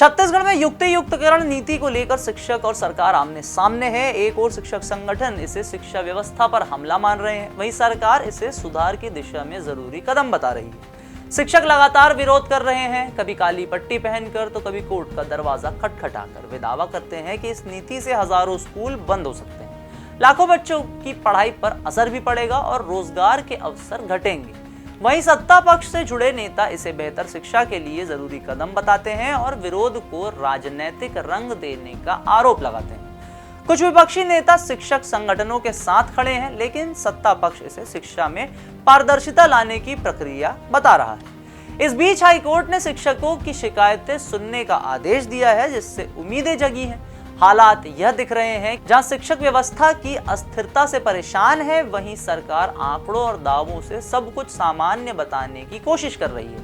छत्तीसगढ़ में युक्तियुक्तकरण नीति को लेकर शिक्षक और सरकार आमने सामने है। एक और शिक्षक संगठन इसे शिक्षा व्यवस्था पर हमला मान रहे हैं, वहीं सरकार इसे सुधार की दिशा में जरूरी कदम बता रही है। शिक्षक लगातार विरोध कर रहे हैं, कभी काली पट्टी पहनकर तो कभी कोर्ट का दरवाजा खटखटाकर। वे दावा करते हैं कि इस नीति से हजारों स्कूल बंद हो सकते हैं, लाखों बच्चों की पढ़ाई पर असर भी पड़ेगा और रोजगार के अवसर घटेंगे। वहीं सत्ता पक्ष से जुड़े नेता इसे बेहतर शिक्षा के लिए जरूरी कदम बताते हैं और विरोध को राजनीतिक रंग देने का आरोप लगाते हैं। कुछ विपक्षी नेता शिक्षक संगठनों के साथ खड़े हैं, लेकिन सत्ता पक्ष इसे शिक्षा में पारदर्शिता लाने की प्रक्रिया बता रहा है। इस बीच हाईकोर्ट ने शिक्षकों की शिकायतें सुनने का आदेश दिया है, जिससे उम्मीदें जगी हैं। हालात यह दिख रहे हैं जहां शिक्षक व्यवस्था की अस्थिरता से परेशान है, वहीं सरकार आंकड़ों और दावों से सब कुछ सामान्य बताने की कोशिश कर रही है।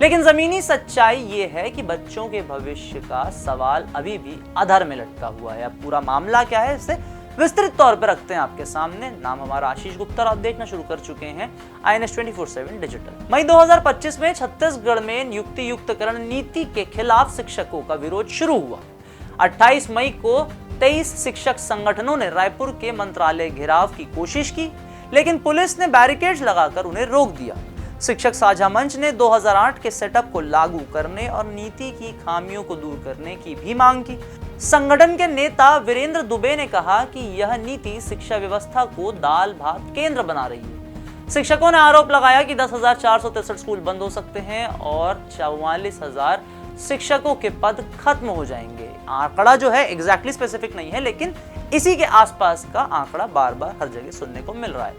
लेकिन जमीनी सच्चाई ये है कि बच्चों के भविष्य का सवाल अभी भी अधर में लटका हुआ है। अब पूरा मामला क्या है, इसे विस्तृत तौर पर रखते हैं आपके सामने। नाम हमारा आशीष गुप्ता, आप देखना शुरू कर चुके हैं INS 24/7 डिजिटल। मई 2025 में छत्तीसगढ़ में युक्तियुक्तकरण नीति के खिलाफ शिक्षकों का विरोध शुरू हुआ। 28 मई को 23 शिक्षक संगठनों ने रायपुर के मंत्रालय घेराव की कोशिश की, लेकिन पुलिस ने बैरिकेड्स लगाकर उन्हें रोक दिया। शिक्षक साझा मंच ने 2008 के सेटअप को लागू करने और नीति की खामियों को दूर करने की भी मांग की। संगठन के नेता वीरेंद्र दुबे ने कहा कि यह नीति शिक्षा व्यवस्था को दाल भात केंद्र बना रही है। शिक्षकों ने आरोप लगाया कि 10,463 स्कूल बंद हो सकते हैं और 44,000 शिक्षकों के पद खत्म हो जाएंगे। आंकड़ा जो है एग्जैक्टली स्पेसिफिक नहीं है, लेकिन इसी के आसपास का आंकड़ा बार बार हर जगह सुनने को मिल रहा है,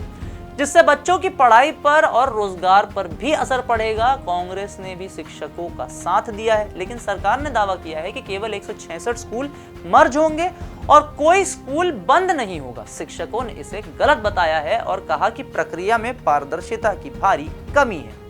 जिससे बच्चों की पढ़ाई पर और रोजगार पर भी असर पड़ेगा। कांग्रेस ने भी शिक्षकों का साथ दिया है, लेकिन सरकार ने दावा किया है कि केवल 166 स्कूल मर्ज होंगे और कोई स्कूल बंद नहीं होगा। शिक्षकों ने इसे गलत बताया है और कहा कि प्रक्रिया में पारदर्शिता की भारी कमी है।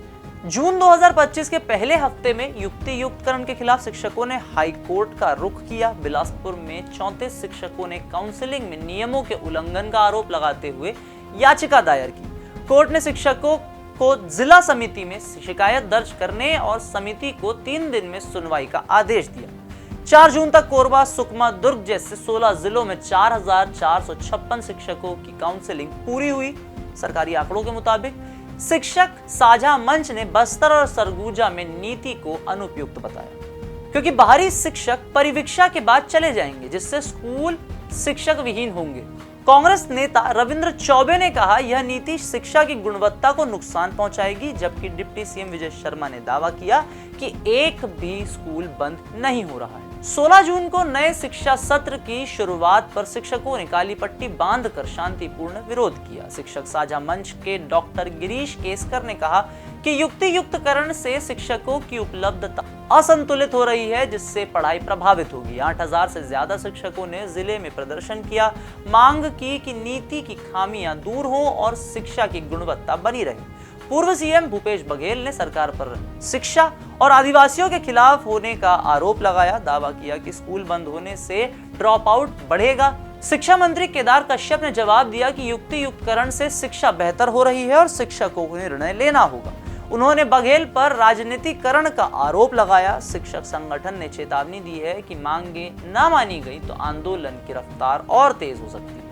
जून 2025 के पहले हफ्ते में युक्तियुक्तकरण के खिलाफ शिक्षकों ने हाईकोर्ट का रुख किया। बिलासपुर में 34 शिक्षकों ने काउंसलिंग में नियमों के उल्लंघन का आरोप लगाते हुए याचिका दायर की। कोर्ट ने शिक्षकों को जिला समिति में शिकायत दर्ज करने और समिति को 3 दिन में सुनवाई का आदेश दिया। 4 जून तक कोरबा, सुकमा, दुर्ग जैसे 16 जिलों में 4,456 शिक्षकों की काउंसलिंग पूरी हुई। सरकारी आंकड़ों के मुताबिक शिक्षक साझा मंच ने बस्तर और सरगुजा में नीति को अनुपयुक्त बताया, क्योंकि बाहरी शिक्षक परिवीक्षा के बाद चले जाएंगे, जिससे स्कूल शिक्षक विहीन होंगे। कांग्रेस नेता रविंद्र चौबे ने कहा यह नीति शिक्षा की गुणवत्ता को नुकसान पहुंचाएगी, जबकि डिप्टी सीएम विजय शर्मा ने दावा किया कि एक भी स्कूल बंद नहीं हो रहा है। 16 जून को नए शिक्षा सत्र की शुरुआत पर शिक्षकों ने काली पट्टी बांधकर शांतिपूर्ण विरोध किया। शिक्षक साझा मंच के डॉक्टर गिरीश केसकर ने कहा कि युक्तियुक्तकरण से शिक्षकों की उपलब्धता असंतुलित हो रही है, जिससे पढ़ाई प्रभावित होगी। 8,000 से ज्यादा शिक्षकों ने जिले में प्रदर्शन किया, मांग की कि नीति की खामियां दूर हो और शिक्षा की गुणवत्ता बनी रहे। पूर्व सीएम भूपेश बघेल ने सरकार पर शिक्षा और आदिवासियों के खिलाफ होने का आरोप लगाया। दावा किया कि स्कूल बंद होने से ड्रॉप आउट बढ़ेगा। शिक्षा मंत्री केदार कश्यप ने जवाब दिया कि युक्तियुक्तकरण से शिक्षा बेहतर हो रही है और शिक्षकों को निर्णय लेना होगा। उन्होंने बघेल पर राजनीतिकरण का आरोप लगाया। शिक्षक संगठन ने चेतावनी दी है कि मांगे न मानी गई तो आंदोलन की रफ्तार और तेज हो सकती है।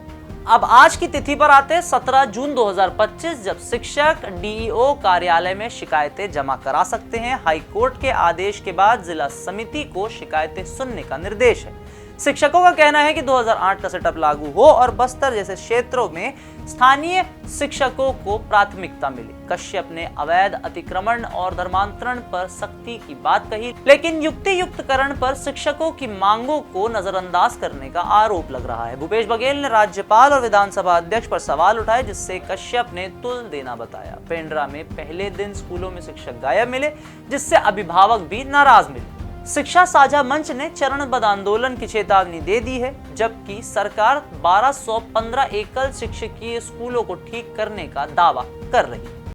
अब आज की तिथि पर आते 17 जून 2025, जब शिक्षक डीईओ कार्यालय में शिकायतें जमा करा सकते हैं। हाईकोर्ट के आदेश के बाद जिला समिति को शिकायतें सुनने का निर्देश है। शिक्षकों का कहना है कि 2008 का सेटअप लागू हो और बस्तर जैसे क्षेत्रों में स्थानीय शिक्षकों को प्राथमिकता मिले। कश्यप ने अवैध अतिक्रमण और धर्मांतरण पर सख्ती की बात कही, लेकिन युक्तियुक्तकरण पर शिक्षकों की मांगों को नजरअंदाज करने का आरोप लग रहा है। भूपेश बघेल ने राज्यपाल और विधानसभा अध्यक्ष पर सवाल उठाए, जिससे कश्यप ने तुल देना बताया। पेंड्रा में पहले दिन स्कूलों में शिक्षक गायब मिले, जिससे अभिभावक भी नाराज मिले। शिक्षा साझा मंच ने चरणबद्ध आंदोलन की चेतावनी दे दी है, जबकि सरकार 1215 एकल शिक्षकीय स्कूलों को ठीक करने का दावा कर रही है।